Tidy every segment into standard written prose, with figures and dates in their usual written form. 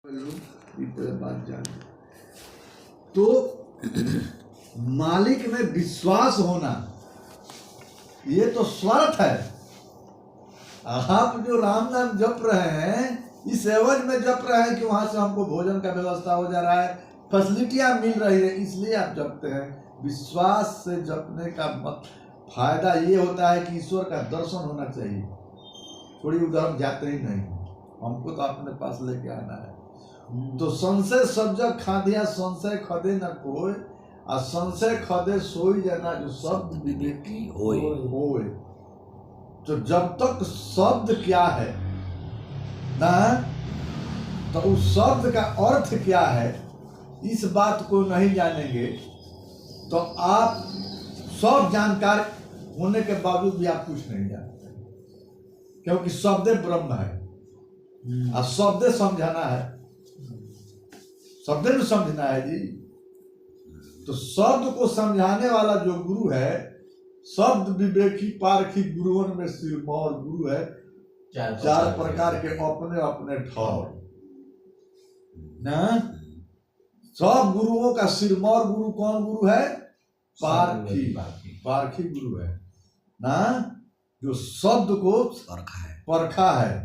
बात जान तो मालिक में विश्वास होना ये तो स्वार्थ है। आप जो राम नाम जप रहे हैं इस एवज में जप रहे हैं कि वहां से हमको भोजन का व्यवस्था हो जा रहा है, फैसिलिटियां मिल रही है, इसलिए आप जपते हैं। विश्वास से जपने का फायदा ये होता है कि ईश्वर का दर्शन होना चाहिए। थोड़ी उधर हम जाते ही नहीं, हमको तो अपने पास लेके आना है। तो संशय सब जग खादिया संशय खदे न कोय, और संशय खदे सोई जाना जो शब्द विवेकी होए। तो जब तक शब्द क्या है ना, तो उस शब्द का अर्थ क्या है इस बात को नहीं जानेंगे तो आप सब जानकार होने के बावजूद भी आप कुछ नहीं जानते, क्योंकि शब्द ब्रह्म है और शब्द समझाना है, शब्द में समझना है जी। तो शब्द को समझाने वाला जो गुरु है, शब्द विवेकी पारखी गुरुओं में सिरमौर गुरु है। चार प्रकार के अपने अपने ठौर ना। सब गुरुओं का सिरमौर गुरु कौन गुरु है? पारखी गुरु है ना, जो शब्द को परखा है।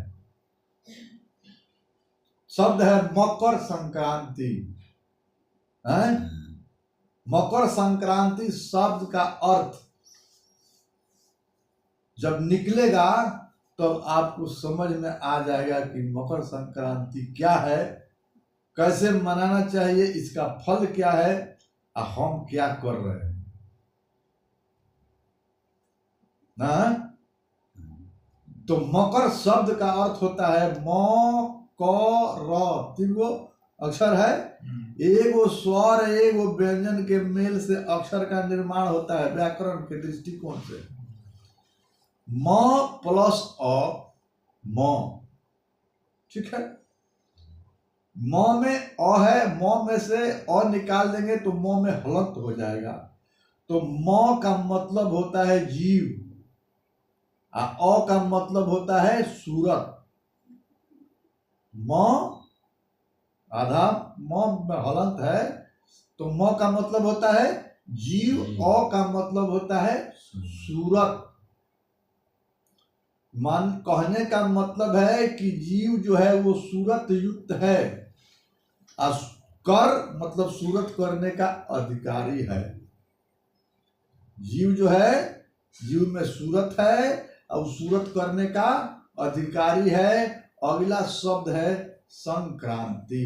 शब्द है मकर संक्रांति है। मकर संक्रांति शब्द का अर्थ जब निकलेगा तो आपको समझ में आ जाएगा कि मकर संक्रांति क्या है, कैसे मनाना चाहिए, इसका फल क्या है और हम क्या कर रहे हैं ना। तो मकर शब्द का अर्थ होता है म क र, तीन गो अक्षर है, एगो स्वर एगो व्यंजन के मेल से अक्षर का निर्माण होता है व्याकरण के दृष्टिकोण से। म प्लस अ म, ठीक है। म में अ है, म में से अ निकाल देंगे तो म में हलंत हो जाएगा। तो म का मतलब होता है जीव, अ का मतलब होता है सूरत। म आधा म में हलंत है तो म का मतलब होता है जीव, अ का मतलब होता है सूरत। मान कहने का मतलब है कि जीव जो है वो सूरत युक्त है, और कर मतलब सूरत करने का अधिकारी है। जीव जो है, जीव में सूरत है और सूरत करने का अधिकारी है। अगला शब्द है संक्रांति।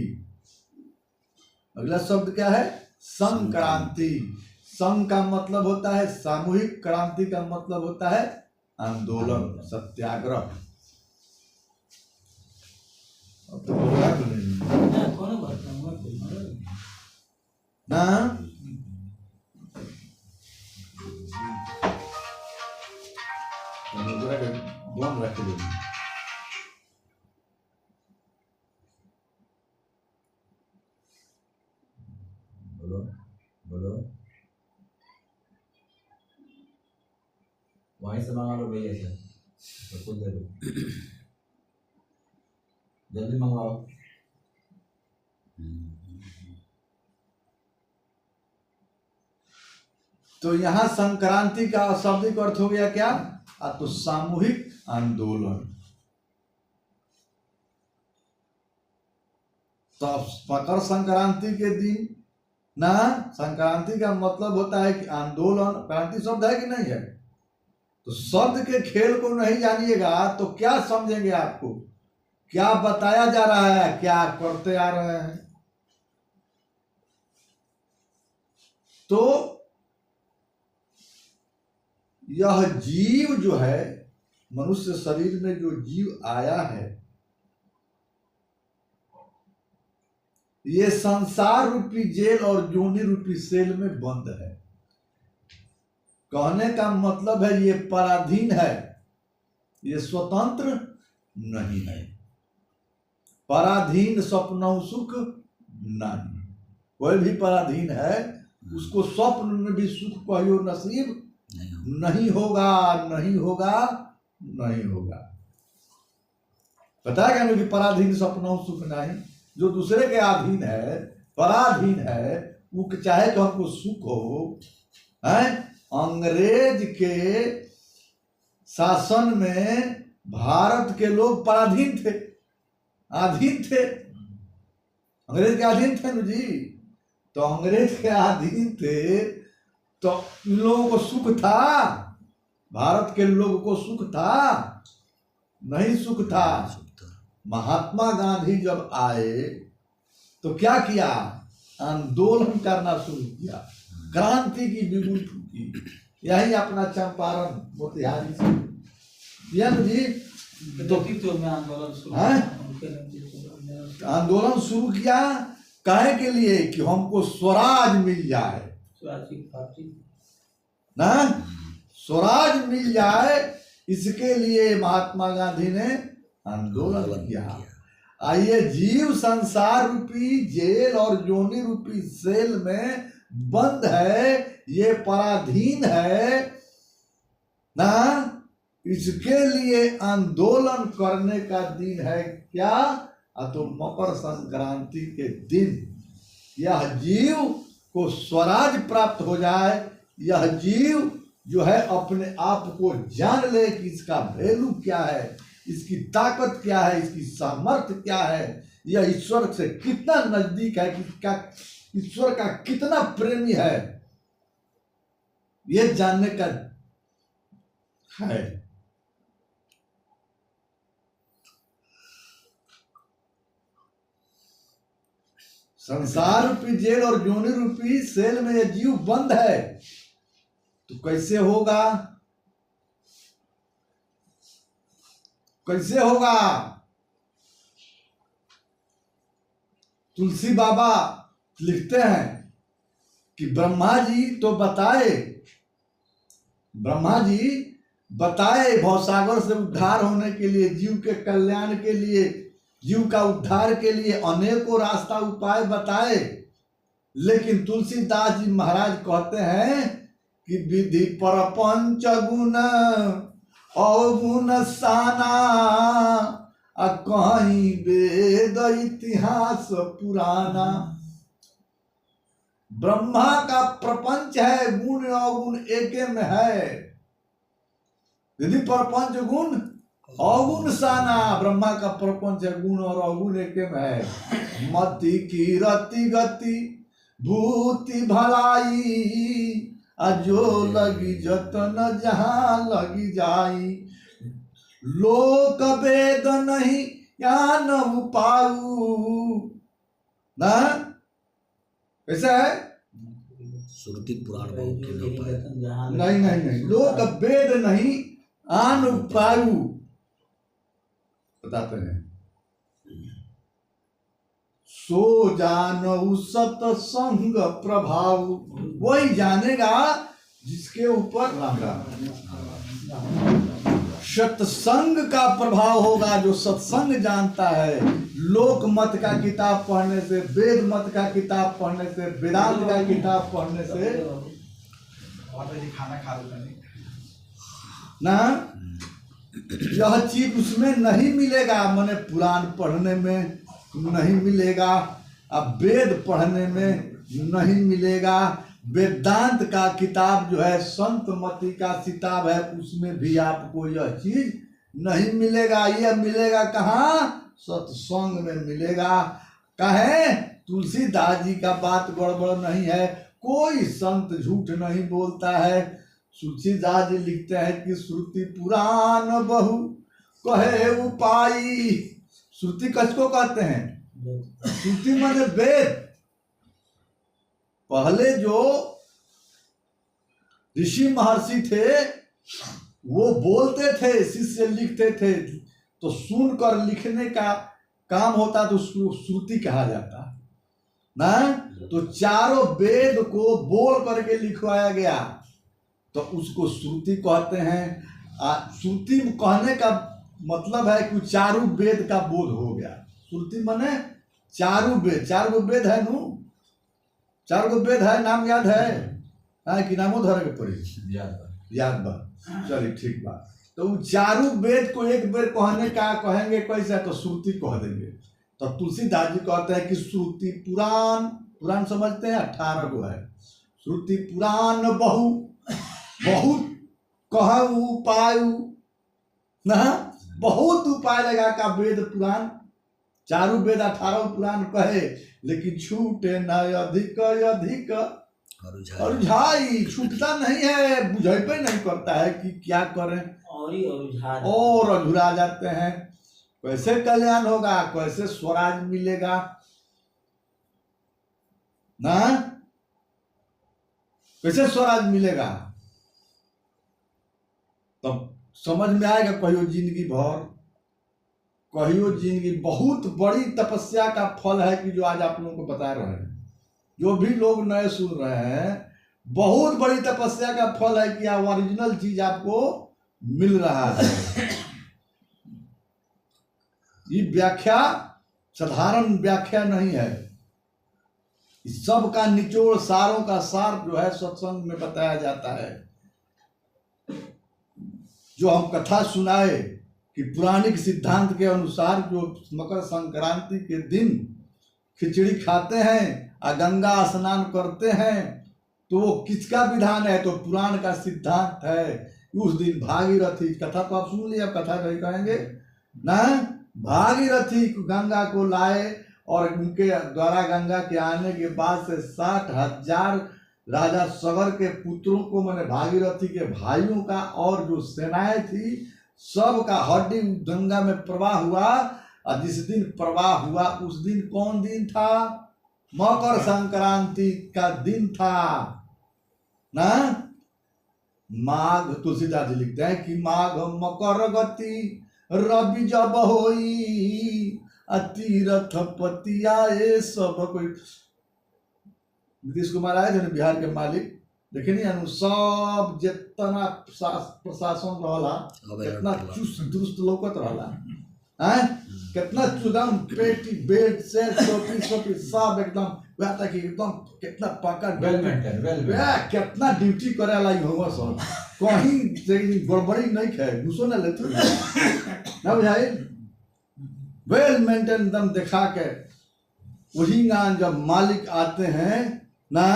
अगला शब्द क्या है? संक्रांति। संघ का मतलब होता है सामूहिक, क्रांति का मतलब होता है आंदोलन, सत्याग्रह। ना रख देंगे। बोलो वहीं से मंगा लो भैया से, तो खुद दे दो, जल्दी मंगवाओ। तो यहाँ संक्रांति का शाब्दिक अर्थ हो गया क्या? तो सामूहिक आंदोलन। तो मकर संक्रांति के दिन ना, संक्रांति का मतलब होता है कि आंदोलन। क्रांति शब्द है कि नहीं है? तो शब्द के खेल को नहीं जानिएगा तो क्या समझेंगे? आपको क्या बताया जा रहा है, क्या करते आ रहे हैं? तो यह जीव जो है, मनुष्य शरीर में जो जीव आया है, ये संसार रूपी जेल और जोनी रूपी सेल में बंद है। कहने का मतलब है ये पराधीन है, ये स्वतंत्र नहीं है। पराधीन स्वप्न सुख नहीं, कोई भी पराधीन है उसको स्वप्न में भी सुख कहियो नसीब नहीं होगा, नहीं होगा, नहीं होगा। पता है क्या कि पराधीन स्वप्न सुख नहीं। जो दूसरे के अधीन है, पराधीन है, वो चाहे तो हमको सुख हो, है? अंग्रेज के शासन में भारत के लोग पराधीन थे, अधीन थे, अंग्रेज के अधीन थे ना जी। तो अंग्रेज के अधीन थे तो इन लोगों को सुख था, भारत के लोगों को सुख था? नहीं सुख था। महात्मा गांधी जब आए तो क्या किया? आंदोलन करना शुरू किया, क्रांति की बिगुल फूकी। यही अपना चंपारण मोतिहारी से किया ना जी। तो में आंदोलन शुरू किया काहे के लिए? कि हमको स्वराज मिल जाए ना, स्वराज मिल जाए, इसके लिए महात्मा गांधी ने आंदोलन किया। आइए, जीव संसार रूपी जेल और योनि रूपी सेल में बंद है, ये पराधीन है ना, इसके लिए आंदोलन करने का दिन है क्या? तो मकर संक्रांति के दिन यह जीव को स्वराज प्राप्त हो जाए, यह जीव जो है अपने आप को जान ले कि इसका वैल्यू क्या है, इसकी ताकत क्या है, इसकी सामर्थ्य क्या है, यह ईश्वर से कितना नजदीक है, किसका ईश्वर का कितना प्रेमी है, यह जानने का है। संसार रूपी जेल और योनि रूपी सेल में यह जीव बंद है, तो कैसे होगा? कैसे होगा? तुलसी बाबा लिखते हैं कि ब्रह्मा जी बताए भवसागर से उद्धार होने के लिए, जीव के कल्याण के लिए, जीव का उद्धार के लिए अनेकों रास्ता उपाय बताए, लेकिन तुलसीदास जी महाराज कहते हैं कि विधि परपंच गुण अवगुण साना, कहीं वेद इतिहास पुराना। ब्रह्मा का प्रपंच है, गुण अवगुण एके में है। विधि परपंच गुण अवगुण साना, ब्रह्मा का प्रपंच है, गुण और अवगुण एके में है। मति की रति गति भूति भलाई, जो लगी जतन जहां लगी जाई। लोक वेद नहीं ज्ञान उपाऊ ना, कैसा है? श्रुति पुराण नहीं, लोक वेद नहीं आन उपाऊ बताते हैं। सो जानऊ सतसंग प्रभाव, वही जानेगा जिसके ऊपर सत्संग का प्रभाव होगा, जो सत्संग जानता है। लोक मत का किताब पढ़ने से, वेद मत का किताब पढ़ने से, वेदांत का किताब पढ़ने से खाना खा ना, यह चीज उसमें नहीं मिलेगा। माने पुराण पढ़ने में नहीं मिलेगा, अब वेद पढ़ने में नहीं मिलेगा, वेदांत का किताब जो है संत मति का किताब है, उसमें भी आपको यह चीज नहीं मिलेगा। यह मिलेगा कहाँ? सत्संग में मिलेगा। कहे तुलसीदास जी का बात गड़बड़ नहीं है, कोई संत झूठ नहीं बोलता है। तुलसीदास जी लिखते हैं कि श्रुति पुराण बहु कहे उपाई। श्रुति किसको कहते हैं? श्रुति माने वेद। पहले जो ऋषि महर्षि थे वो बोलते थे, शिष्य लिखते थे, तो सुनकर लिखने का काम होता तो उसको श्रुति कहा जाता ना। तो चारों वेद को बोल करके लिखवाया गया तो उसको श्रुति कहते हैं। श्रुति कहने का मतलब है कि चारों वेद का बोध हो गया। श्रुति माने चारों वेद, चार गो वेद है नू, चार गो वेद है, नाम याद है कि नामो धरे के पड़ी? याद बा, चलिए ठीक बा। तो चारों वेद को एक बेर कहने का कहेंगे कैसे? तो श्रुति कह देंगे। तो तुलसीदास जी कहते हैं कि श्रुति पुराण, पुराण समझते हैं 18 गो है। श्रुति पुराण बहु बहुत कहू पायु ना, बहुत उपाय लगा का वेद पुराण, चारों वेद 18 पुराण कहे, लेकिन छूटे न अधिक अधिक और झाई, छूटता नहीं है, बुझेबे नहीं करता है कि क्या करें, और अधूरा जाते हैं। कैसे कल्याण होगा, कैसे स्वराज मिलेगा ना, कैसे स्वराज मिलेगा, तब समझ में आएगा। कहियो जिंदगी भर, कहियो जिंदगी, बहुत बड़ी तपस्या का फल है कि जो आज आप लोगों को बता रहे हैं, जो भी लोग नए सुन रहे हैं, बहुत बड़ी तपस्या का फल है कि आप ओरिजिनल चीज आपको मिल रहा है। ये व्याख्या साधारण व्याख्या नहीं है, इस सब का निचोड़, सारों का सार जो है सत्संग में बताया जाता है। जो हम कथा सुनाए कि पुराणिक सिद्धांत के अनुसार जो मकर संक्रांति के दिन खिचड़ी खाते हैं और गंगा स्नान करते हैं, तो वो किसका विधान है, तो पुराण का सिद्धांत है। उस दिन भागीरथी, कथा तो आप सुन लिए, अब कथा नहीं कहेंगे ना, भागीरथी गंगा को लाए और उनके द्वारा गंगा के आने के बाद से 60,000 राजा सगर के पुत्रों को, मैंने भागीरथी के भाइयों का और जो सेनाएं थी सब का हड्डी गंगा में प्रवाह हुआ। और जिस दिन प्रवाह हुआ उस दिन कौन दिन था, मकर संक्रांति का दिन था ना। माघ, तुलसीदास जी लिखते हैं कि माघ मकर गति रवि जब होई तीरथ पति आए सब कोई। नीतीश कुमार आए थे बिहार के मालिक, देखे नहीं, सब जितना प्रशासन रहला कितना चुस्त दुरुस्त लौकत रहला, कितना चुदम पेटी बेल्ट से टोपी सब एकदम तक एकदम कितना पकड़ वेल मेंटेन, कितना ड्यूटी करे ला होगा सब, कहीं गड़बड़ी नहीं है, घुसो ना लेते ना बुझाई, वेल मेंटेन एकदम दिखा के। वही ना जब मालिक आते हैं ना,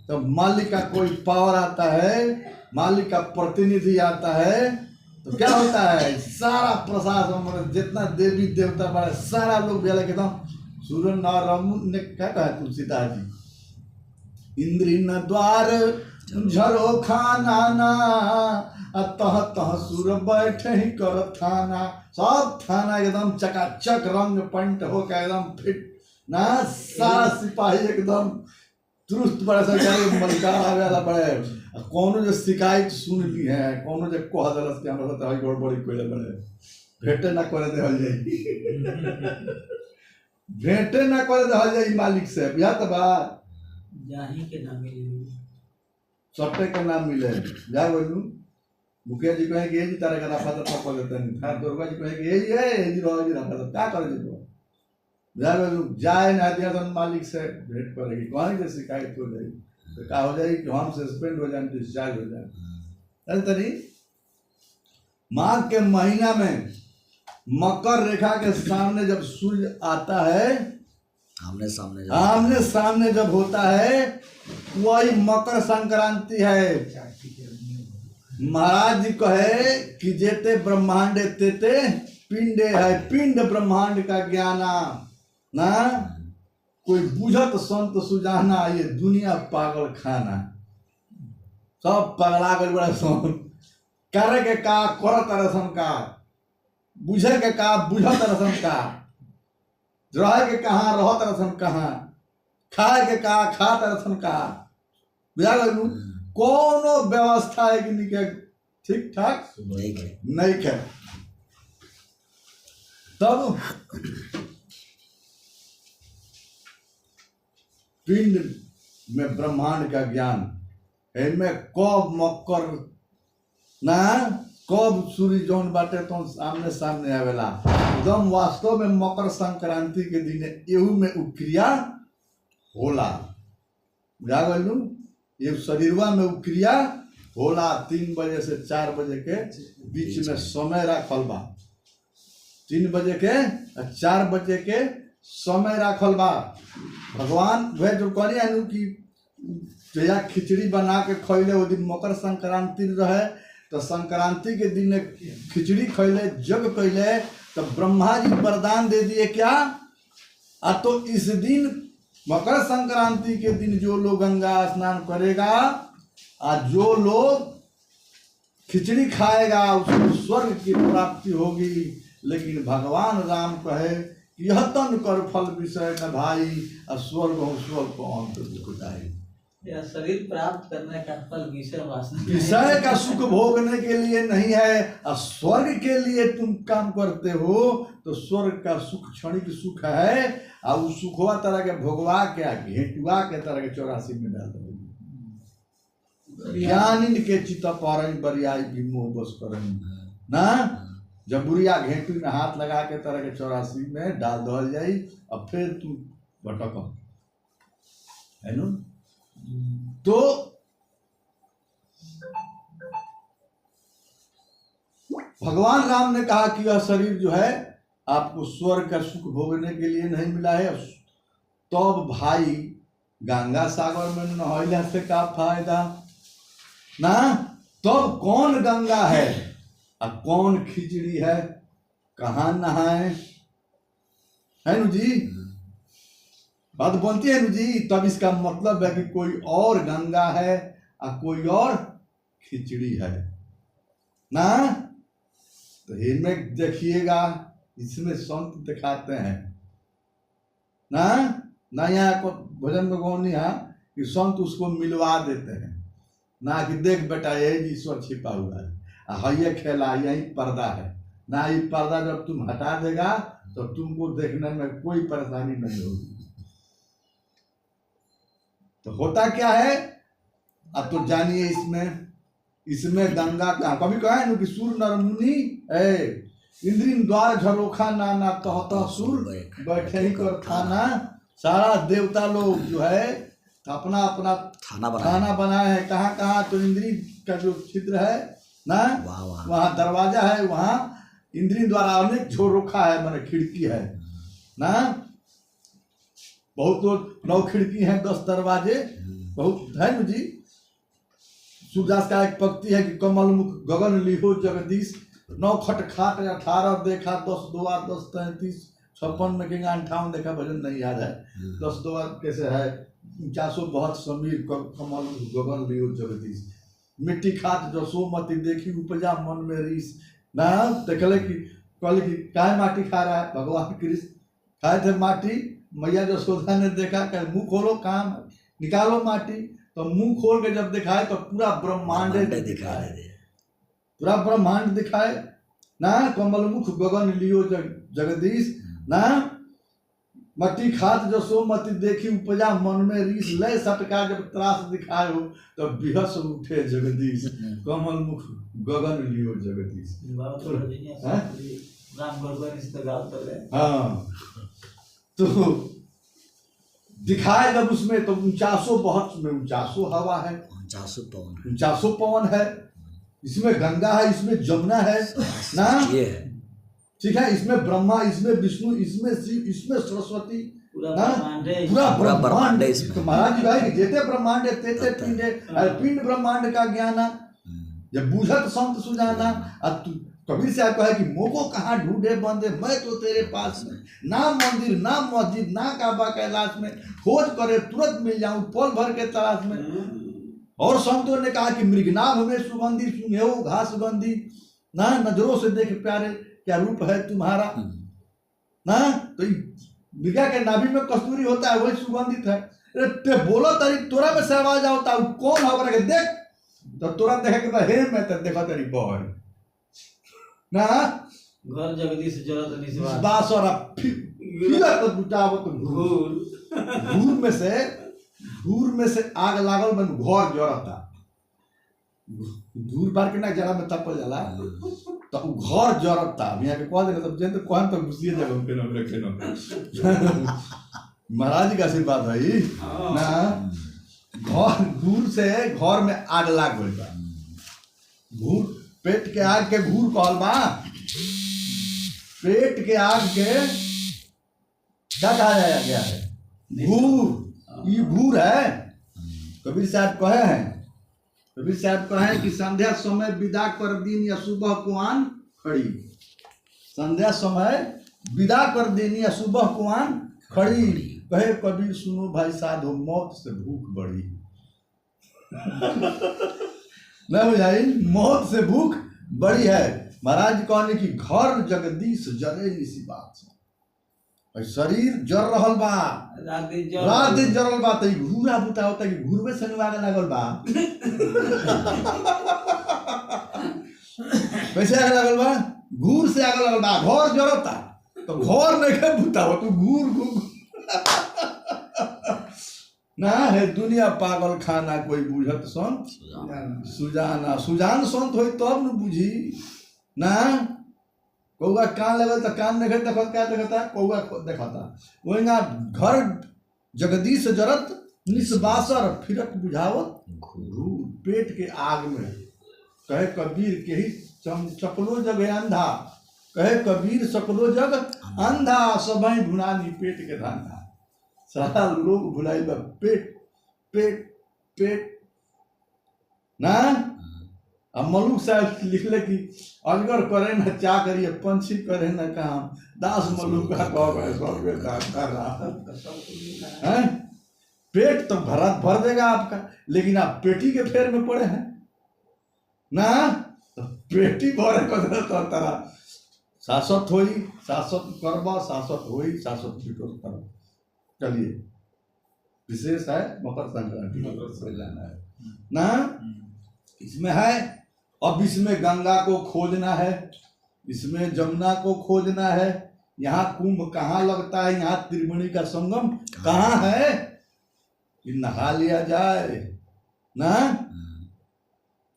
तो मालिक का कोई पावर आता है, मालिक का प्रतिनिधि आता है, तो क्या होता है, सारा प्रशासन जितना देवी देवता बड़ा सारा लोग भी अलग एकदम। सूर्य नारायण ने क्या कहा तुलसीदास जी, इंद्री न द्वार झरो खाना ना, तह तह सुर बैठे ही कर थाना। सब थाना एकदम चकाचक रंग पंट हो के एकदम फिट ना, सारा सिपाही एकदम तुरंत बड़े सरकारी मलिकाना वाला बड़े। कौनो जो शिकायत सुन ली है, कौनो जो कह दलस के हमरा तो गड़बड़ी कोई बड़े भेटे ना करे देहल जाई, भेटे ना करे देहल जाई मालिक से, बिया त बा जाही के नाम मिले, सबटे के नाम मिले। जा बोलू मुखिया जी कहे कि ये जी तारे का रफा दफा कर देते हैं, था दुर्गा जी कहे कि ये जी रहो जी रफा दफा क्या करे जी, तो जा बोलू जाए ना दिया तो मालिक से भेंट करेगी, कौन से शिकायत हो जाएगी, तो क्या हो जाएगी कि हम सस्पेंड हो जाए, डिस्चार्ज हो जाए। अरे तरी माघ के महीना में मकर रेखा के सामने जब सूर्य आता है, आमने सामने जब होता है, वही मकर संक्रांति है। महाराज जी कहे कि जेते ब्रह्मांड तेते पिंडे है, पिंड ब्रह्मांड का ज्ञाना ना, कोई बुझत संत सुजाना, ये दुनिया पागल खाना। सब पगला गए बड़ा सन, करे के का करत रसन का, बुझे के का बुझत रसन का, रहे के कहाँ रहत रसन कहाँ, खाए के का खात रसन का, बुझा गलू। कोनो व्यवस्था है कि नहीं, ठीक ठाक नहीं है। तब पिंड में ब्रह्मांड का ज्ञान है, कब मकर ना, कब सूर्य जौन बाटे तो सामने सामने आवेला एकदम। वास्तव में मकर संक्रांति के दिन एहू में उक्रिया होला, बुझा गलू, ये शरीरवा में उक्रिया होला। 3 बजे से 4 बजे के बीच में समय रखल बा, 3 बजे के 4 बजे के समय राखल बा। भगवान वह जो कहनी है कि जया खिचड़ी बना के खैले वो दिन मकर संक्रांति रहे, तो संक्रांति के दिन खिचड़ी खैले जग कैले, तो ब्रह्मा जी वरदान दे दिए क्या, तो इस दिन मकर संक्रांति के दिन जो लोग गंगा स्नान करेगा और जो लोग खिचड़ी खाएगा उसको स्वर्ग की प्राप्ति होगी। लेकिन भगवान राम कहे यह तन कर फल विषय न भाई, और स्वर्ग हो स्वर्ग को अंत दुखदाई। यह शरीर प्राप्त करने का फल विषय वासना, विषय का सुख भोगने के लिए नहीं है, और स्वर्ग के लिए तुम काम करते हो, तो स्वर्ग का सुख क्षणिक सुख है, और उस सुखवा तरह के भोगवा के घेटुआ के तरह के 84 में डाल दो। ज्ञान के चित पारण बरियाई विमोह बस करन ना, जब बुढ़िया घेटू में हाथ लगा के तरह के 84 में डाल दल जाई, अब फिर तू भटक है नो। तो भगवान राम ने कहा कि यह शरीर जो है आपको स्वर्ग का सुख भोगने के लिए नहीं मिला है। तब भाई गंगा सागर में नहैला से का फायदा ना, तब कौन गंगा है और कौन खिचड़ी है, कहाँ नहाए, है नु जी, बात बनती है नु जी। तब इसका मतलब है कि कोई और गंगा है और कोई और खिचड़ी है ना। तो इनमें देखिएगा, इसमें संत दिखाते हैं ना यहाँ को भजन में गौनी है कि संत उसको मिलवा देते हैं ना, कि देख बेटा यही ईश्वर छिपा हुआ है, ये खेला यही पर्दा है ना, ये पर्दा जब तुम हटा देगा तो तुमको देखने में कोई परेशानी नहीं होगी। तो होता क्या है अब तो जानिए, इसमें गंगा का कभी कहा है कि सुर नर मुनि इंद्रिन द्वार झरोखा नाना तहता सुर बैठे ही कर थाना। सारा देवता लोग जो है अपना अपना थाना बनाए हैं। कहाँ कहाँ तो इंद्री का जो छिद्र है ना, वहाँ दरवाजा है, वहाँ इंद्री द्वारा अनेक झरोखा है, माने खिड़की है ना, बहुत तो 9 खिड़की हैं 10 दरवाजे बहुत है जी। सूरदास का एक पंक्ति है कि कमल मुख गगन लिहो जगदीश, 9 खट खाट 18 देखा 10 दुआ 10 33 56 में किंगा 58 देखा, भजन नहीं याद है। 10 दुआ कैसे है, 462 समीर कमल गगन लियो जगदीश, मिट्टी खाट जसोमति देखी उपजा मन में रीस ना। देखले कि कल की काय माटी खा रहा है, भगवान कृष्ण खाए थे माटी, मैया जसोदा ने देखा कि मुंह खोलो काम निकालो माटी, तो मुंह खोल के जब दिखाए तो पूरा ब्रह्मांड दिखाए, पूरा ब्रह्मांड दिखाए ना। कमल मुख गगन लियो जगदीश ना, मट्टी खात जसो मति देखी उपजा मन में रीस, लय सटका जब त्रास दिखाए हो तो बिहस उठे जगदीश, कमल मुख गगन लियो जगदीश। हाँ तो दिखाए जब उसमें तो 49 बहुत में 49 हवा है, 49 पवन है, इसमें गंगा है, इसमें जमुना है ना, ठीक है, इसमें ब्रह्मा, इसमें विष्णु, इसमें शिव, इसमें सरस्वती, पूरा ब्रह्मांड है इसमें। तो महाराज जी भाई जेते ब्रह्मांड है तेते पिंड है, पिंड ब्रह्मांड का ज्ञाना, जब बूझत संत सुजाना। अब कबीर साहब कहा कि मोको कहाँ ढूंढे बंदे, मैं तो तेरे पास में, ना मंदिर ना मस्जिद ना काबा कैलाश में, खोज करे तुरंत मिल जाऊं पल भर के तलाश में। और संतों ने कहा कि मृगनाभ में सुगंधी सुंघेओ घास गंधी ना, नजरों से देख प्यारे क्या रूप है तुम्हारा ना। तो मृगा के नाभि में कस्तूरी होता है, वही सुगंधित है। ते बोलो तरी तोरा में से आवाज होता है, कौन होगा के देख, तो तोरा देखे के हे मैं तो देखा तेरी बहन ना, घर जगदीश जरत निस्वास बास और फिर तो बुटावत घूर में से आग लागल मन घर जरता, दूर बार के ना जरा में तपल जाला तो घर जरता। यहाँ के कह देगा तब जन तो कौन तो घुसिए जगह पे न रखे न महाराज जी का आशीर्वाद भाई ना। घर घूर से घर में आग लाग गई बा, घूर पेट के आग के घूर कहल बा, पेट के आग के क्या कहा जाया गया है? घूर। ये घूर है। कबीर साहब कहे हैं, कबीर साहब कहे कि संध्या समय विदा कर दिन या सुबह कुआन खड़ी। संध्या समय विदा कर देनी या सुबह कुआन खड़ी। कहे कबीर सुनो भाई साधो मौत से भूख बढ़ी। न बुझाई, मौत से भूख बड़ी है। महाराज कहने की घर जगदीश जरे इसी बात से शरीर जर रहल बा, रात दिन जरल बा। तो घूरा बुता होता कि घूरवे से निवागे लागल बा। कैसे आगे लागल बा? घूर से आगे लागल बा। घर जरता तो घर नहीं के बुता हो तो घूर घूर ना है। दुनिया पागल खाना कोई बुझत संत सुजाना। सुजान संत हो तब न बुझी ना। कौआ कान लगे तो कान नहीं देखता, क्या देखता? कौआ देखता। वही ना घर जगदीश जरत निस्बासर फिरत बुझावत घूर। पेट के आग में कहे कबीर के ही चपलो जग अंधा। कहे कबीर सकलो जग अंधा, सबई भुनानी पेट के धंधा। सारा लोग भुलाई बा पेट पेट पेट ना। अब मलुक साहब लिखले कि अजगर करे न चा करिए, पंछी करे न काम, दास मलुक का कर रहा है। पेट तो भर देगा आपका, लेकिन आप पेटी के फेर में पड़े हैं ना। तो पेटी भरे कदर तो तरह शाश्वत होई, शाश्वत करबा, शाश्वत होई, शाश्वत पीटो कर। चलिए विशेष है मकर संक्रांति है ना। इसमें है अब इसमें गंगा को खोजना है, इसमें जमुना को खोजना है। यहाँ कुंभ कहाँ लगता है, यहाँ त्रिवेणी का संगम कहाँ है कि नहा लिया जाए ना।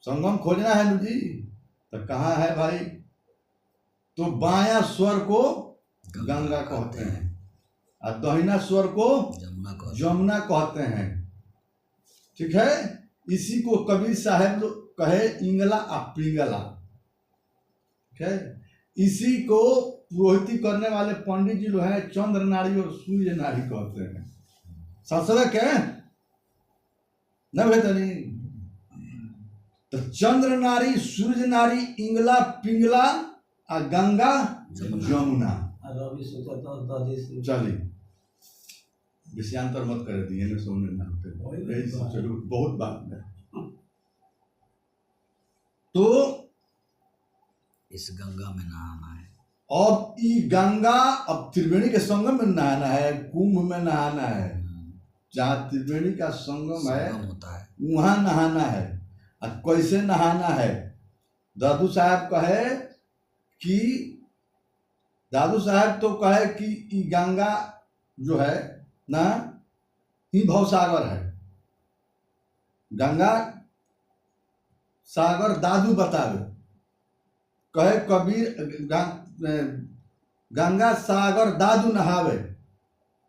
संगम खोजना है जी, तो कहाँ है भाई? तो बायां स्वर को गंगा कहते हैं और दाहिना स्वर को जमुना कहते हैं। ठीक है। इसी को कबीर साहब कहे इंगला और पिंगला। ठीक है। इसी को पुरोहिती करने वाले पंडित जी लोग हैं चंद्र नारी और सूर्य नारी कहते हैं। संस्कृत है न भेतनी। तो चंद्र नारी, सूर्य नारी, इंगला, पिंगला और गंगा जमुना। चलिए विषयांतर मत कर दिए सुनने ना। चलो बहुत बात है। तो इस गंगा में नहाना है। अब ये गंगा अब त्रिवेणी के संगम में नहाना है, कुंभ में नहाना है। जहाँ त्रिवेणी का संगम है होता है वहां नहाना है। और कैसे नहाना है? दादू साहब कहे कि दादू साहब तो कहे कि ये गंगा जो है ना ही भवसागर है। गंगा सागर दादू बतावे। कहे कबीर गंगा सागर दादू नहावे।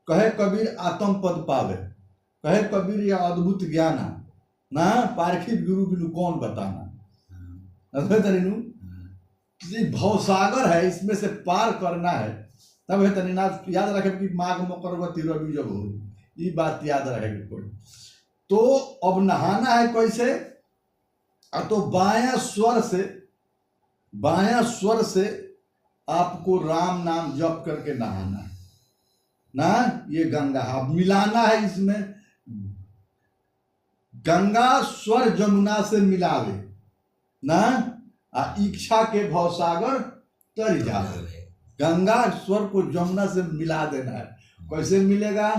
कहे कबीर आत्म पद पावे। कहे कबीर यह अद्भुत ज्ञाना ना पार्थिव गुरु बिनु कौन बताना। भवसागर है, इसमें से पार करना है। तब है तनी ना याद रखे कि माघ मकरवती रवि जब हो, ये बात याद रखेगी कोई। तो अब नहाना है कैसे? तो बायां स्वर से आपको राम नाम जप करके नहाना है ना। ये गंगा अब मिलाना है। इसमें गंगा स्वर जमुना से मिलावे ना। इच्छा के भवसागर तर जावे। गंगा स्वर को जमुना से मिला देना है। कैसे मिलेगा?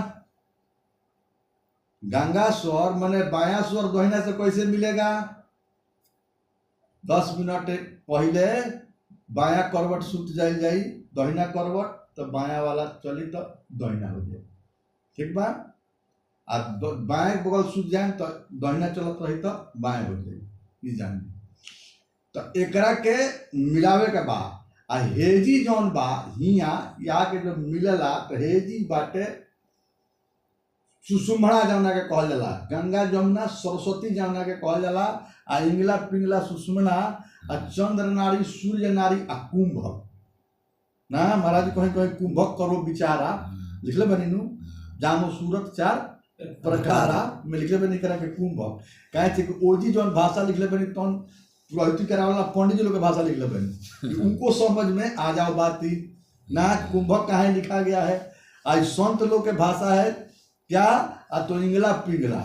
गंगा स्वर माने बायां स्वर दाहिना से कैसे मिलेगा? 10 मिनट पहले बायां करवट सुत जाई दाहिना करवट, तो बायां वाला चली तो दाहिना हो जाए। ठीक बा। बाएं बगल सुत जाए तो दाहिना चलत रही तो बाएं हो जाए। ये जान तो एकरा के मिलावे के बाद आ हेजी जौन बा हिया यहाँ के जो मिलेला तो हेजी बाटे सुषुम्भा जमुना के कहल जाला। गंगा जमुना सरस्वती जमुना के कहल जाला। आ इंगला पिंगला सुषुम्ना आ चंद्र नारी सूर्य नारी आ कुंभ ना महाराज कहीं कहीं कुंभक करो बिचारा लिखले बनी नु जानो सूरत चार प्रकारा में लिखले बनी करा के कुंभक कहे थे कि ओजी जौन भाषा लिखले बनी तौन पुरोहित करा वाला पंडित जी लोग के भाषा लिखले बनी कि उनको समझ में आ जाओ बात ही ना कुंभक कहाँ लिखा गया है। आज संत लोग के भाषा है क्या तो इंगला पिंगला।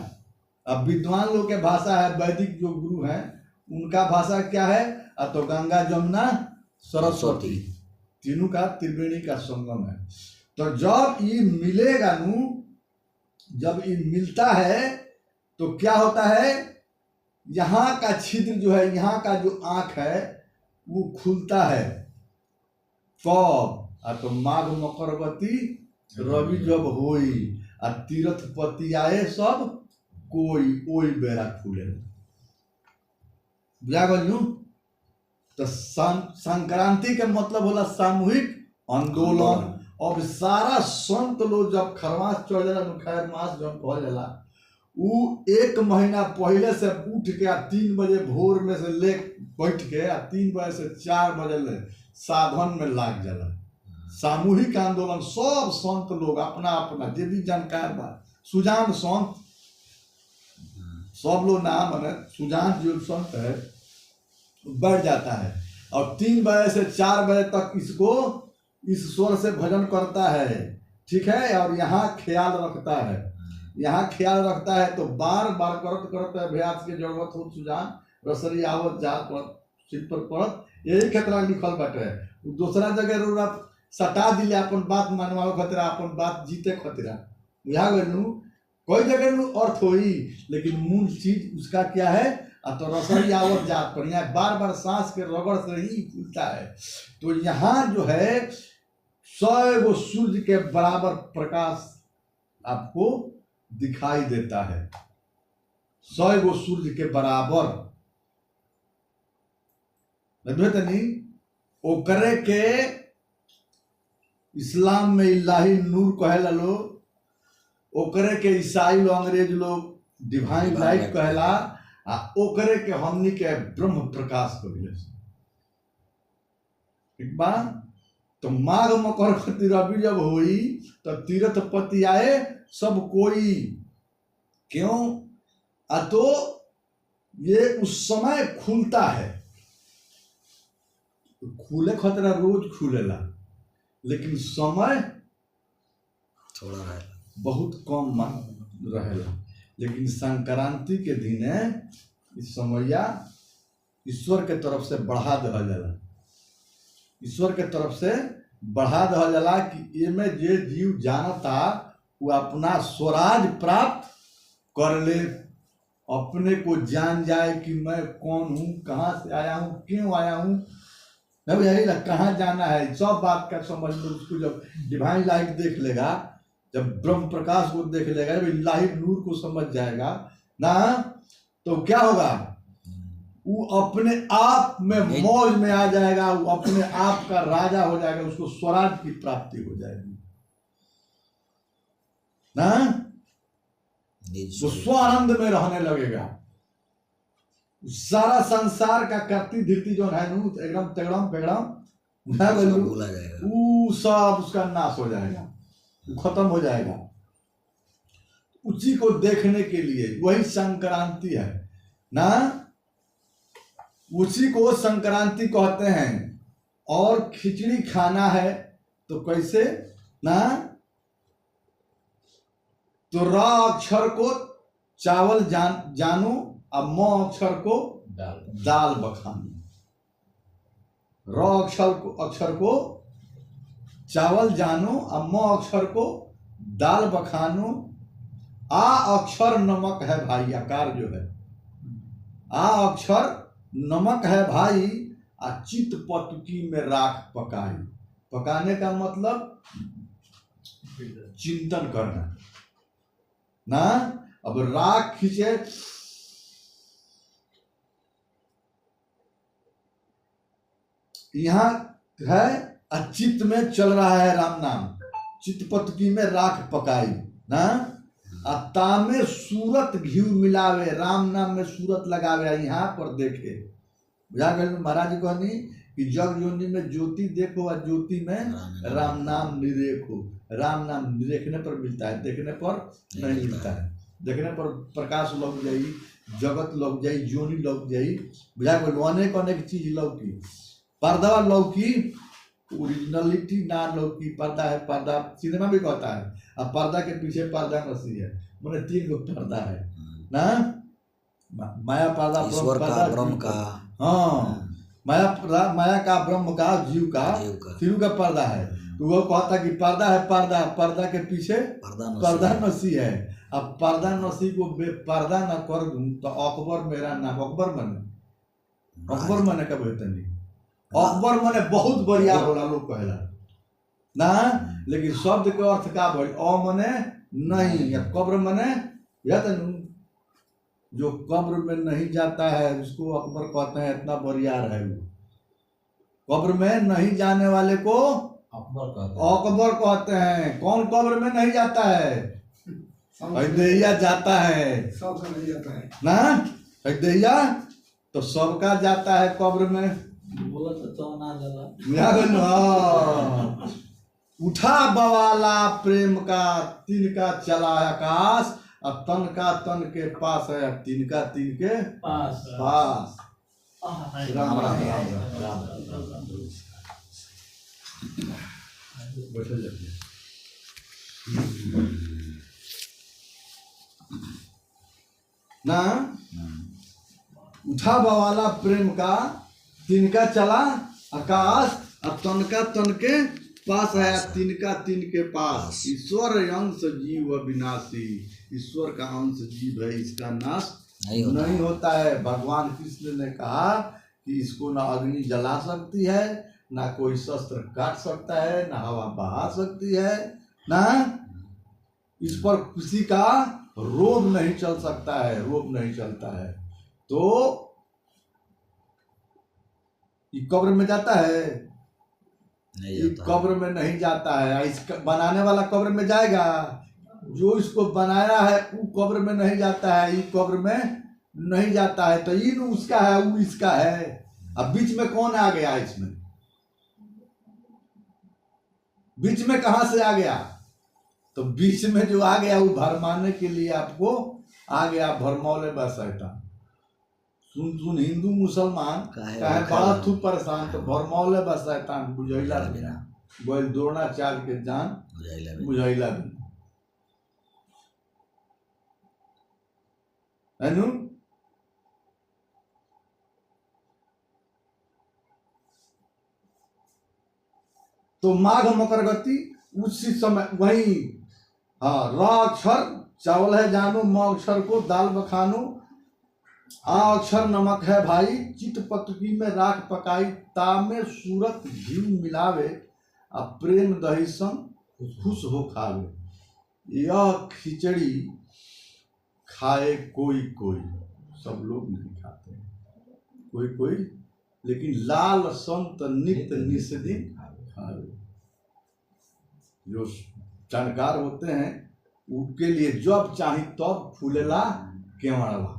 अब विद्वान लोग के भाषा है वैदिक जो गुरु हैं उनका भाषा क्या है तो गंगा जमुना सरस्वती तीनों का त्रिवेणी का संगम है। तो जब ये मिलेगा नु जब ये मिलता है तो क्या होता है यहाँ का छिद्र जो है यहाँ का जो आँख है वो खुलता है। तो माघ मकरवती रवि जब होई आ तीर्थ पति आए सब कोई ओई बेरा खुले बुझा गलू। तो संक्रांति के मतलब होला सामूहिक आंदोलन। अब सारा संत लोग जब खरमास चढ़ जाला खैर मास जब कहल जाला वो 1 महीना पहले से उठ के 3 बजे भोर में से ले बैठ के 3 बजे से 4 बजे ले साधन में लाग जाला। सामूहिक आंदोलन सब संत लोग अपना अपना जे भी जानकार बा सुजान संत सब लोग नाम है सुजान जो संत है बढ़ जाता है और 3 बजे से 4 बजे तक इसको ईश्वर से भजन करता है ठीक है। और यहाँ ख्याल रखता है यहाँ ख्याल रखता है तो बार बार करत करत अभ्यास की जरूरत हो सुजान रसरी आवत जात सिर पर पड़त यही खतरा लिखल बाटे। दूसरा जगह रो सटा दिले अपन बात मानवाओ खतरा अपन बात जीते खतरा यहाँ गलू कोई जगह नु अर्थ होई लेकिन मूल चीज उसका क्या है तो रसोई आवत जात पर यहाँ बार बार सांस के रगड़ से ही खुलता है। तो यहाँ जो है 100 सूर्य के बराबर प्रकाश आपको दिखाई देता है 100 सूर्य के बराबर नहीं ओकरे के इस्लाम में इलाही नूर कहेला लोग ओकरे के ईसाई लोग अंग्रेज लोग डिवाइन लाइट कहेला आ ओकरे के हमनी के ब्रह्म प्रकाश कहिला ठीक बा। तो माघ मकर रवि जब हुई तो तीर्थ पति आए सब कोई क्यों तो ये उस समय खुलता है खुले खतरा रोज खुलेला लेकिन समय थोड़ा है बहुत कम रहेला। लेकिन संक्रांति के दिन इस समैया ईश्वर के तरफ से बढ़ा दिया जाला ईश्वर के तरफ से बढ़ा दिया जाला कि ये में जे जीव जानता वो अपना स्वराज प्राप्त कर ले अपने को जान जाए कि मैं कौन हूँ कहाँ से आया हूँ क्यों आया हूँ नहीं यही ना कहाँ जाना है सब बात का समझ लो। उसको जब डिवाइन लाइट देख लेगा जब ब्रह्म प्रकाश को देख लेगा जब इलाही नूर को समझ जाएगा ना तो क्या होगा वो अपने आप में मौज में आ जाएगा वो अपने आप का राजा हो जाएगा उसको स्वराज की प्राप्ति हो जाएगी ना वो स्वानंद में रहने लगेगा। सारा संसार का करती धीरती जो है नू एकदम तगड़म पेगड़म भूला जाएगा वो सब उसका नाश हो जाएगा खत्म हो जाएगा। उसी को देखने के लिए वही संक्रांति है ना उसी को संक्रांति कहते हैं। और खिचड़ी खाना है तो कैसे ना तो र अक्षर को चावल जानो अब म अक्षर को दाल बखानो र अक्षर को चावल जानो अब म अक्षर को दाल बखानो आ अक्षर नमक है भाई आकार जो है आ अक्षर नमक है भाई आ चित पटुकी में राख पकाई पकाने का मतलब चिंतन करना ना। अब राख खींचे यहाँ है चित्त में चल रहा है राम नाम चित्त पटकी में राख पकाई ना तामे सूरत घी मिलावे राम नाम में सूरत लगावे यहाँ पर देखे बुझा गए महाराज जी कहनी कि जग योनि में ज्योति देखो और ज्योति में राम नाम निरेखो। राम नाम निरेखने पर मिलता है, देखने पर नहीं मिलता है। देखने पर प्रकाश लग जाई, जगत लग जाई, ज्योनि लग जाई, बुझा गइल। अनेक अनेक चीज लौकी, पर्दा लौकी, ओरिजिनलिटी ना लौकी। पर्दा है, पर्दा सिनेमा भी कहता है, अब पर्दा के पीछे पर्दा नसी है, मैंने 3 गो पर्दा है ना, माया पर्दा, ईश्वर का, ब्रह्म का, हाँ माया का, ब्रह्म का, जीव का, तीनों का पर्दा है। तो वो कहता कि पर्दा है, पर्दा, पर्दा के पीछे पर्दा नसी है। अब पर्दा नसी को पर्दा न कर दूं तो अकबर मेरा नाम, अकबर मने का बेहतनी, अकबर मने बहुत बढ़िया होला लोग कहला ना, लेकिन शब्द के अर्थ का भइल अ मने नहीं, या कब्र मने या जो कब्र में नहीं जाता है उसको अकबर कहते हैं, इतना बरियार है वो। कब्र में नहीं जाने वाले को अकबर कहते हैं। कौन कब्र में नहीं जाता है? दैया जाता है, सबका नहीं जाता है ना, दैया तो सबका जाता है कब्र में। बोला तो ना हाँ। उठा बवाला प्रेम का, तिनका चला आकाश, और तन का तन के पास है, तिनका तिन के पास पास। राम राम बैठे जाइए। ना उठा बवाला प्रेम का, तिनका चला आकाश, और तन का तन के पास है, तिनका तिन के पास। ईश्वर अंश जीव विनाशी, ईश्वर का अंश जीव है, इसका नाश नहीं होता है। भगवान कृष्ण ने कहा कि इसको ना अग्नि जला सकती है, ना कोई शस्त्र काट सकता है, ना हवा बहा सकती है, ना इस पर किसी का रोब नहीं चल सकता है, रोब नहीं चलता है। तो ये कब्र में जाता है, ये कब्र में नहीं जाता है। इस बनाने वाला कब्र में जाएगा, जो इसको बनाया है वो कब्र में नहीं जाता है, ये कब्र में नहीं जाता है। तो इन उसका है, वो इसका है। अब बीच में कौन आ गया? इसमें बीच में कहां से आ गया? तो बीच में जो आ गया वो भरमाने के लिए आपको आ गया, भरमौले बस शैतान। सुन हिंदू मुसलमान कहे बड़ा तू परेशान, तो भरमौले बस शैतान बुझैला बिना, बोल दौड़ना चाल के जान बुझैला बिना। है तो माघ मकर गति उसी समय वही, हाँ, र अक्षर चावल है जानू, म अक्षर को दाल बखानू, आ अक्षर नमक है भाई, चित पतकी में राख पकाई, ता में सूरत घी मिलावे, अब प्रेम दही संग खुश हो खावे। यह खिचड़ी खाए कोई कोई, सब लोग नहीं खाते, कोई कोई, लेकिन लाल संत नित्य निस्दिन खावे। जो जानकार होते हैं उनके लिए जब चाहे तब खुलेला केवड़वा।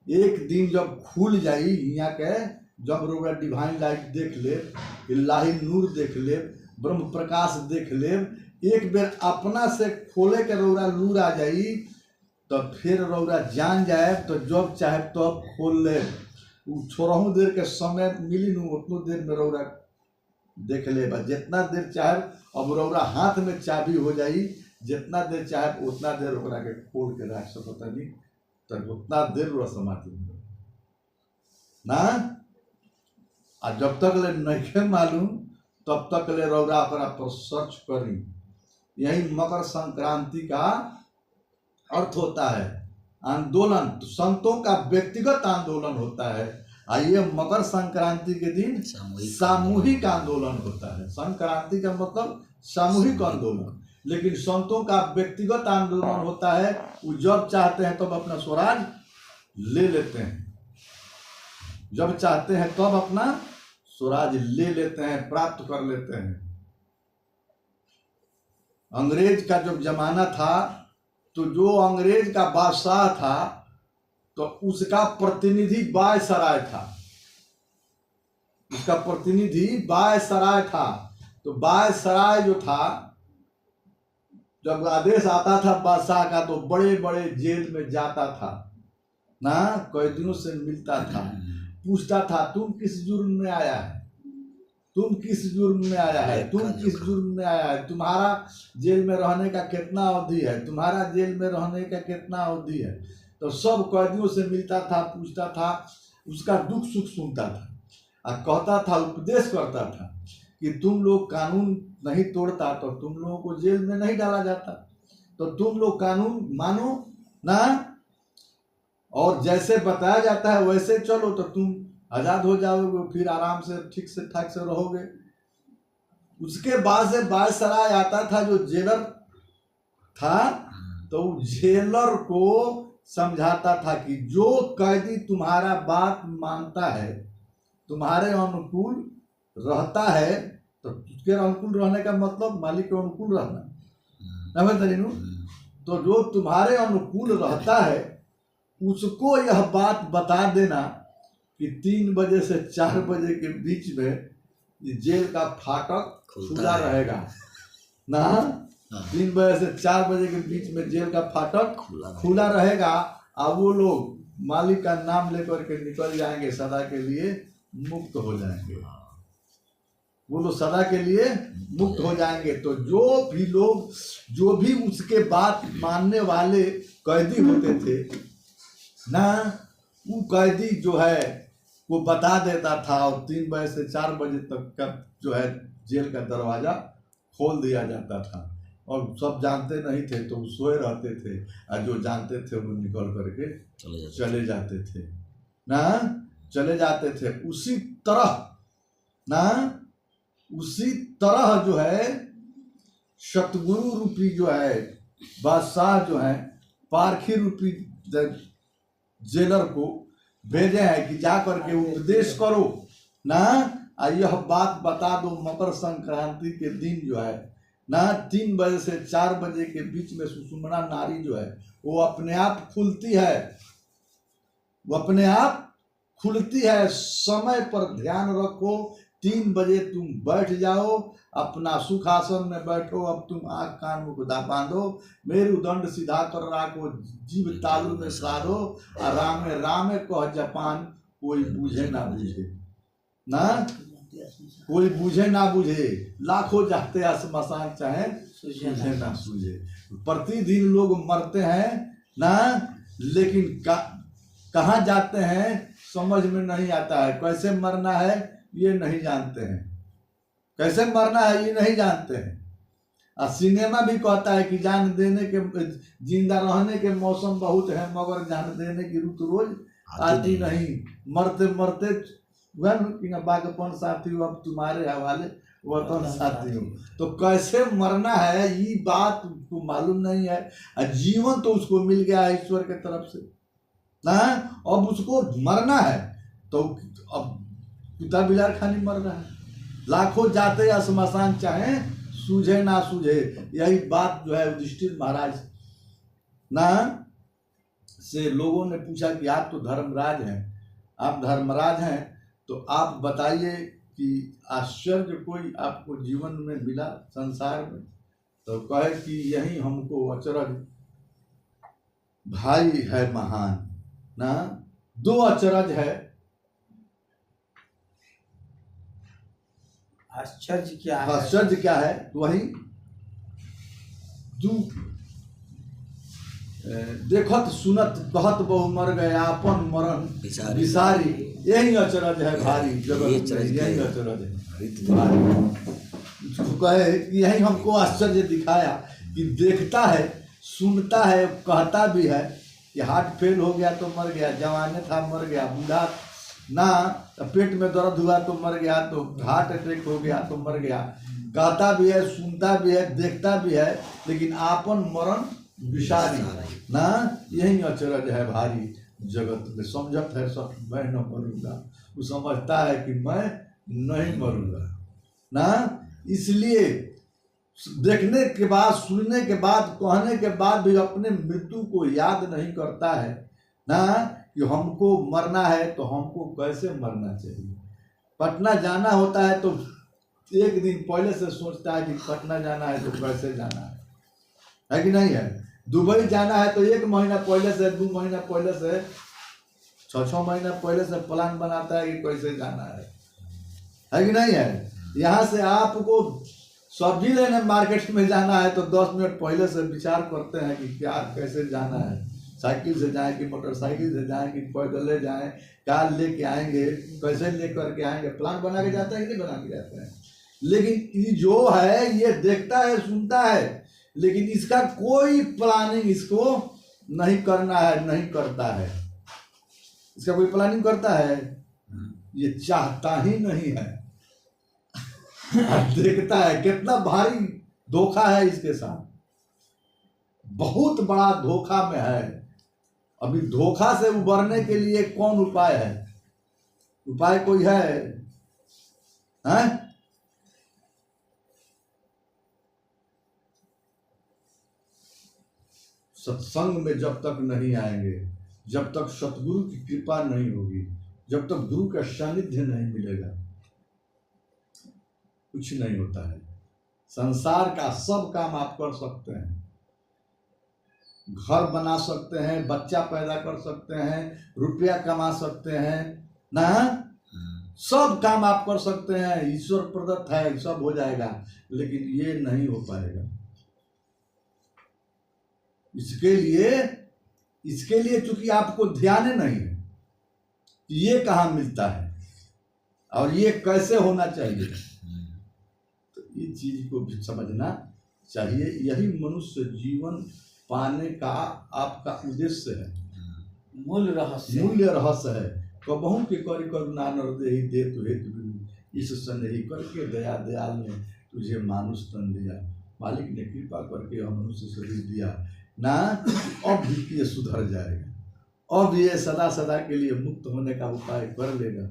एक दिन जब खुल जाई यहाँ के, जब रोगा डिवाइन लाइट देख ले, इलाही नूर देख ले, ब्रह्म प्रकाश देख ले, एक बेर अपना से खोले के रौरा लूर आ जाई, तो फिर रौरा जान जाए तो जब चाहे तब खोल ले। छोड़हू देर के समय मिली नू, उतनो देर में रौरा देख ले, जितना देर चाहे। अब रौरा हाथ में चाबी हो जाई, जितना देर चाहे उतना देर ओकरा के खोल के रख सकता नहीं, तब उतना देर रह समाधि में ना। आ जब तक ले नहीं मालूम तब तक ले रौरा ओकरा पर सर्च करी। यही मकर संक्रांति का अर्थ होता है आंदोलन। तो संतों का व्यक्तिगत आंदोलन होता है, आइए मकर संक्रांति के दिन सामूहिक आंदोलन होता है। संक्रांति का मतलब सामूहिक आंदोलन, लेकिन संतों का व्यक्तिगत आंदोलन होता है। वो जब चाहते हैं तब अपना स्वराज ले लेते हैं, जब चाहते हैं तब अपना स्वराज ले लेते हैं, प्राप्त कर लेते हैं। अंग्रेज का जब जमाना था तो जो अंग्रेज का बादशाह था तो उसका प्रतिनिधि वायसराय था। उसका प्रतिनिधि बायसराय था। तो बायसराय जो था, जब आदेश आता था बादशाह का तो बड़े बड़े जेल में जाता था ना, कैदियों से मिलता था, पूछता था तुम किस जुर्म में आया है, तुम किस जुर्म में आया है, तुम किस जुर्म में आया है, तुम्हारा जेल में रहने का कितना अवधि है, तुम्हारा जेल में रहने का कितना अवधि है। तो सब कैदियों से मिलता था, पूछता था, उसका दुख सुख सुनता था और कहता था, उपदेश करता था कि तुम लोग कानून नहीं तोड़ता तो तुम लोगों को जेल में नहीं डाला जाता, तो तुम लोग कानून मानो ना, और जैसे बताया जाता है वैसे चलो तो तुम आजाद हो जाओगे, फिर आराम से ठीक से ठाक से रहोगे। उसके बाद से बायसराय आता था जो जेलर था, तो जेलर को समझाता था कि जो कैदी तुम्हारा बात मानता है, तुम्हारे अनुकूल रहता है, तो उसके अनुकूल रहने का मतलब मालिक के अनुकूल रहना, समझ रही हूँ। तो जो तुम्हारे अनुकूल रहता है उसको यह बात बता देना कि 3 बजे से 4 बजे के बीच में जेल का फाटक खुला रहेगा ना, 3 बजे से 4 बजे के बीच में जेल का फाटक खुला रहेगा, और वो लोग मालिक का नाम लेकर के निकल जाएंगे, सदा के लिए मुक्त हो जाएंगे, वो लोग सदा के लिए मुक्त हो जाएंगे। तो जो भी लोग, जो भी उसके बात मानने वाले कैदी होते थे ना, वो कैदी जो है वो बता देता था, और 3 बजे से 4 बजे तक का जो है जेल का दरवाजा खोल दिया जाता था, और सब जानते नहीं थे तो वो सोए रहते थे, और जो जानते थे वो निकल करके चले जाते थे ना, चले जाते थे। उसी तरह जो है सतगुरु रूपी जो है बादशाह जो है पारखी रूपी जेलर को भेजे हैं कि जा करके उपदेश करो ना, यह बात बता दो मकर संक्रांति के दिन जो है ना 3 बजे से 4 बजे के बीच में सुषुम्ना नारी जो है वो अपने आप खुलती है, वो अपने आप खुलती है। समय पर ध्यान रखो, 3 बजे तुम बैठ जाओ, अपना सुखासन में बैठो, अब तुम आँख कान मुकुदा बांधो, मेरुदंड सीधा कर राखो, जीव तालु में साधो, और रामे रामे कह जपान, कोई बूझे ना बूझे ना, कोई बूझे ना बूझे, लाखों जाते श्मशान चाहे सूझे ना सूझे। प्रतिदिन लोग मरते हैं ना, लेकिन कहाँ जाते हैं समझ में नहीं आता है, कैसे मरना है ये नहीं जानते हैं, कैसे मरना है ये नहीं जानते हैं। और सिनेमा भी कहता है कि जान देने के, जिंदा रहने के मौसम बहुत है मगर जान देने की रुत रोज आती नहीं, मरते मरते बागपन साथी हो, अब तुम्हारे हवाले वतन साथी हो। तो कैसे मरना है ये बात उसको मालूम नहीं है, और जीवन तो उसको मिल गया है ईश्वर के तरफ से ना, अब उसको मरना है तो अब पिता बिलार खानी मर रहा है, लाखों जाते या श्मशान चाहे सूझे ना सूझे। यही बात जो है युधिष्ठिर महाराज ना से लोगों ने पूछा कि आप तो धर्मराज हैं, आप धर्मराज हैं, तो आप बताइए कि आश्चर्य कोई आपको जीवन में मिला संसार में, तो कहे कि यही हमको अचरज भाई है महान ना, 2 अचरज है। आश्चर्य क्या है? आश्चर्य क्या है? वही तू देखत सुनत कहत बहु मर गया अपन मरण बिसारी, यही अचरज है भारी जगत में, यही अचरज है भारी। कहे कि यही हमको आश्चर्य दिखाया कि देखता है, सुनता है, कहता भी है कि हार्ट फेल हो गया तो मर गया, जवाने था मर गया, बूढ़ा ना पेट में दर्द हुआ तो मर गया, तो हार्ट अटैक हो गया तो मर गया, कहता भी है, सुनता भी है, देखता भी है, लेकिन आपन मरण विषारी ना, यही अचरज है भारी जगत में। समझत है सब मैं न मरूंगा, वो समझता है कि मैं नहीं मरूंगा ना, इसलिए देखने के बाद, सुनने के बाद, कहने के बाद भी अपने मृत्यु को याद नहीं करता है ना, कि हमको मरना है तो हमको कैसे मरना चाहिए पटना जाना होता है तो एक दिन पहले से सोचता है कि पटना जाना है तो कैसे जाना है कि नहीं है। दुबई जाना है तो 1 महीना पहले से, 2 महीना पहले से, 6 महीना पहले से प्लान बनाता है कि कैसे जाना है कि नहीं है। यहाँ से आपको सब्जी लेने मार्केट में जाना है तो 10 मिनट पहले से विचार करते हैं कि क्या कैसे जाना है, साइकिल से जाएं कि मोटरसाइकिल से जाएं कि पैदल जाएं, कार लेके आएंगे, कैसे लेकर के आएंगे, प्लान बना के जाते हैं कि नहीं बना के जाते हैं। लेकिन ये जो है ये देखता है, सुनता है, लेकिन इसका कोई प्लानिंग इसको नहीं करना है, नहीं करता है। इसका कोई प्लानिंग करता है, ये चाहता ही नहीं है। देखता है कितना भारी धोखा है इसके साथ, बहुत बड़ा धोखा में है। अभी धोखा से उबरने के लिए कौन उपाय है? उपाय कोई है? हैं? सत्संग में जब तक नहीं आएंगे, जब तक सतगुरु की कृपा नहीं होगी, जब तक गुरु का सानिध्य नहीं मिलेगा, कुछ नहीं होता है। संसार का सब काम आप कर सकते हैं, घर बना सकते हैं, बच्चा पैदा कर सकते हैं, रुपया कमा सकते हैं ना, सब काम आप कर सकते हैं, ईश्वर प्रदत्त है, सब हो जाएगा, लेकिन ये नहीं हो पाएगा। इसके लिए चूंकि आपको ध्यान नहीं है कि ये कहाँ मिलता है और ये कैसे होना चाहिए, तो ये चीज को भी समझना चाहिए। यही मनुष्य जीवन पाने का आपका उद्देश्य है, मूल रहस्य है। कबहू के करी करुणा नरदेहि देतु हेतु बिनु, इस स्नेही करके दया दयाल ने तुझे मानुष तन दिया। मालिक ने कृपा करके हम मनुष्य शरीर दिया ना, अब भी ये सुधर जाएगा, अब ये सदा सदा के लिए मुक्त होने का उपाय कर लेगा।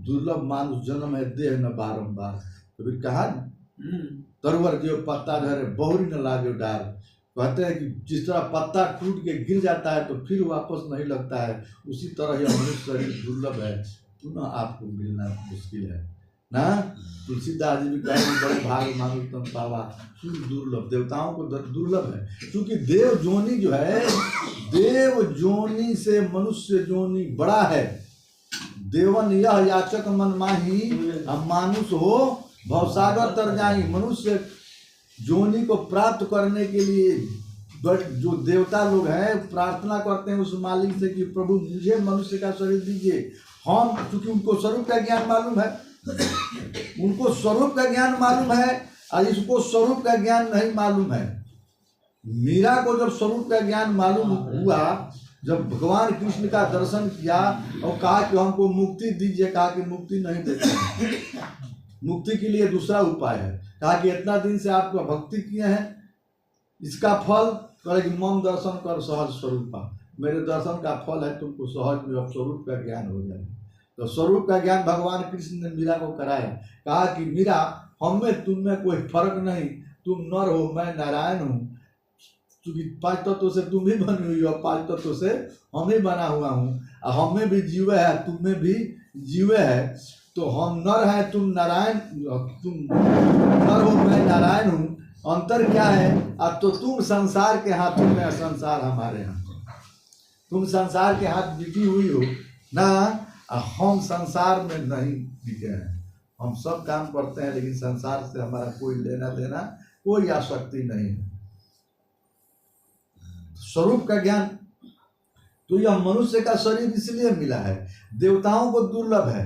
दुर्लभ मानुष जन्म है देह न बारंबार, कभी कहा तरवर जो पत्ता धरे बहुरी न लागे डार। कहते हैं कि जिस तरह पत्ता टूट के गिर जाता है तो फिर वापस नहीं लगता है, उसी तरह यह मनुष्य शरीर दुर्लभ है, पुनः आपको मिलना मुश्किल है ना। तुलसीदास जी भी कहेंगे बड़े भाग मानो तुम पावा, दुर्लभ, देवताओं को दुर्लभ है, क्योंकि देव जोनी जो है, देव जोनी से मनुष्य जोनी बड़ा है। देवन यह याचक मन माही, हम मानुष हो भवसागर तर जाई। मनुष्य जोनी को प्राप्त करने के लिए जो देवता लोग हैं प्रार्थना करते हैं उस मालिक से कि प्रभु मुझे मनुष्य का शरीर दीजिए। हम क्योंकि उनको स्वरूप का ज्ञान मालूम है, उनको स्वरूप का ज्ञान मालूम है और इसको स्वरूप का ज्ञान नहीं मालूम है। मीरा को जब स्वरूप का ज्ञान मालूम हुआ, जब भगवान कृष्ण का दर्शन किया और कहा कि हमको मुक्ति दीजिए, कहा कि मुक्ति नहीं देते, मुक्ति के लिए दूसरा उपाय है। कहा कि इतना दिन से आपको भक्ति किए हैं, इसका फल करे कि मम दर्शन कर सहज स्वरूपा, मेरे दर्शन का फल है तुमको सहज में अब स्वरूप का ज्ञान हो जाए। तो स्वरूप का ज्ञान भगवान कृष्ण ने मीरा को कराया। कहा कि मीरा हम में तुम में कोई फर्क नहीं, तुम नर हो मैं नारायण हूँ, क्योंकि 5 तत्वों से तुम ही बनी हुई हो, 5 तत्वों से हम ही बना हुआ हूँ, हम में भी जीव है तुम में भी जीव है, तो हम नर हैं तुम नारायण, तुम नर हो मैं नारायण हूँ, अंतर क्या है? अब तो तुम संसार के हाथों में, संसार हमारे हाथों, तुम संसार के हाथ बिकी हुई हो ना, हम संसार में नहीं बिके हैं। हम सब काम करते हैं लेकिन संसार से हमारा कोई लेना देना, कोई आसक्ति नहीं है। स्वरूप का ज्ञान तो यह मनुष्य का शरीर इसलिए मिला है, देवताओं को दुर्लभ है।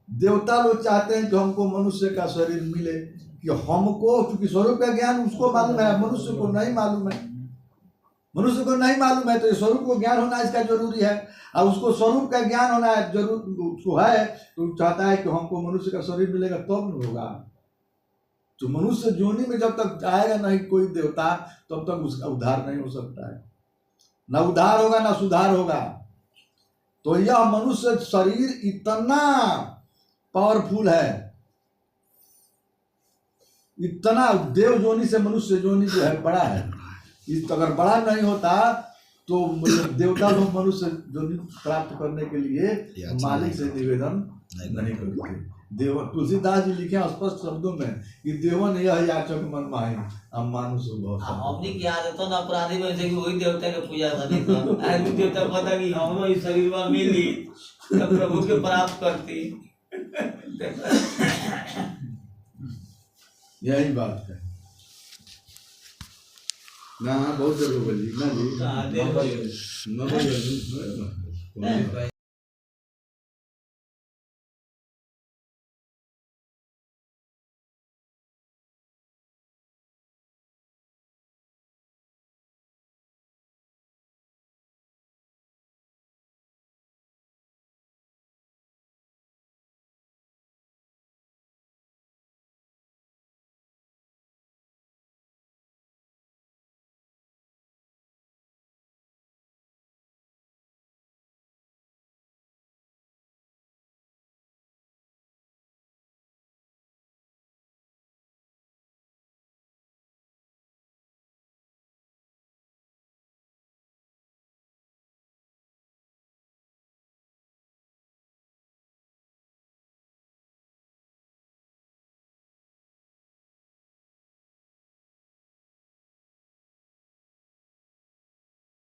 देवता लोग चाहते हैं कि हमको मनुष्य का शरीर मिले, कि हमको, क्योंकि स्वरूप का ज्ञान उसको मालूम है, मनुष्य को नहीं मालूम है। मनुष्य को नहीं मालूम है, तो ये स्वरूप को ज्ञान होना इसका जरूरी है, और उसको स्वरूप का ज्ञान होना है जरूर, उसको है तो चाहता है कि हमको मनुष्य का शरीर मिलेगा तब न होगा। तो मनुष्य जोनी में जब तक आएगा नहीं कोई देवता, तब तक उसका उद्धार नहीं हो सकता है, ना उद्धार होगा ना सुधार होगा। तो यह मनुष्य शरीर इतना पावरफुल है, इतना देव जोनी से मनुष्य जोनी जो है बड़ा है। इस अगर बड़ा नहीं होता तो देवता लोग मनुष्य जोनी प्राप्त करने के लिए मालिक से निवेदन नहीं करते। देवन तुलसीदास जी लिखे हैं स्पष्ट शब्दों में कि देवन यह याचक मन माही हम मानुष स्वभाव हमने की आदत तो ना अपराधी में से कि वही देवता के पूजा करनी तो आदमी देवता पता कि हम इस शरीर में मिली तो प्रभु के प्राप्त करती। यही बात है ना। बहुत देर हो गई ना जी हाँ, देर हो गई। 9 बजे